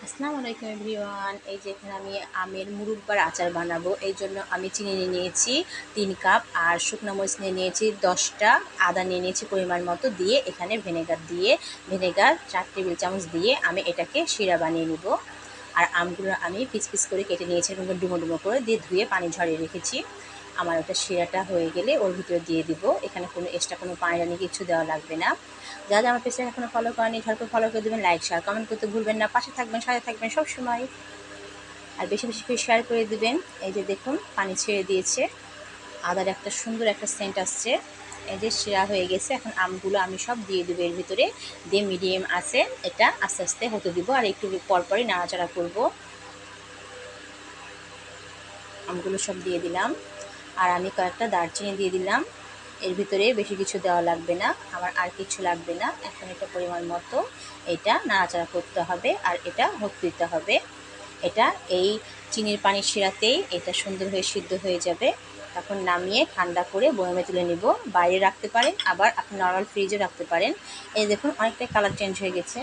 আসসালামু আলাইকুম এভরিওয়ান। এই যে এখানে আমি আমের মুরব্বার আচার বানাবো, এই জন্য আমি চিনি নিয়ে নিয়েছি 3 কাপ, আর শুকনো মরিচ নিয়ে নিয়েছি 10টা, আদা নিয়ে নিয়েছি পরিমাণ মতো, দিয়ে এখানে ভিনেগার 4 টেবিল চামচ দিয়ে আমি এটাকে শিরা বানিয়ে নিব। আর আমগুলো আমি পিস পিস করে কেটে নিয়েছি, এরকম ডুমো ডুমো করে দিয়ে ধুয়ে পানি ঝরিয়ে রেখেছি। আমার ওটা শিরাটা হয়ে গেলে ওর ভিতরে দিয়ে দিব। এখানে কোনো এক্সট্রা কোনো পানি টানি কিছু দেওয়া লাগবে না। যারা আমার পেজটা এখনো ফলো করেনি, ঝটপট ফলো করে দেবেন, লাইক শেয়ার কমেন্ট করতে ভুলবেন না। পাশে থাকবেন, সাথে থাকবেন সব সময়, আর বেশি বেশি করে শেয়ার করে দিবেন। এই যে দেখুন পানি ছেড়ে দিয়েছে, আদার একটা সুন্দর একটা সেন্ট আসছে। এই যে শিরা হয়ে গেছে, এখন আমগুলো আমি সব দিয়ে দেবো এর ভিতরে, দিয়ে মিডিয়াম আছে এটা আস্তে আস্তে হতে দিব, আর একটু পরপরই নাড়াচাড়া করব। আমগুলো সব দিয়ে দিলাম, আর আমি কয়েকটা দারচিনি দিয়ে দিলাম। এর ভিতরে বেশি কিছু দেওয়া লাগবে না, আমার আর কিছু লাগবে না। এখন এটা পরিমাণ মতো এটা নাড়াচাড়া করতে হবে, আর এটা হতে দিতে হবে। এটা এই চিনির পানির শিরাতেই এটা সুন্দর হয়ে সিদ্ধ হয়ে যাবে। তখন নামিয়ে ঠান্ডা করে বয়মে তুলে নিব। বাইরে রাখতে পারেন, আবার আপনি নর্মাল ফ্রিজে রাখতে পারেন। এই দেখুন অনেকটাই কালার চেঞ্জ হয়ে গেছে।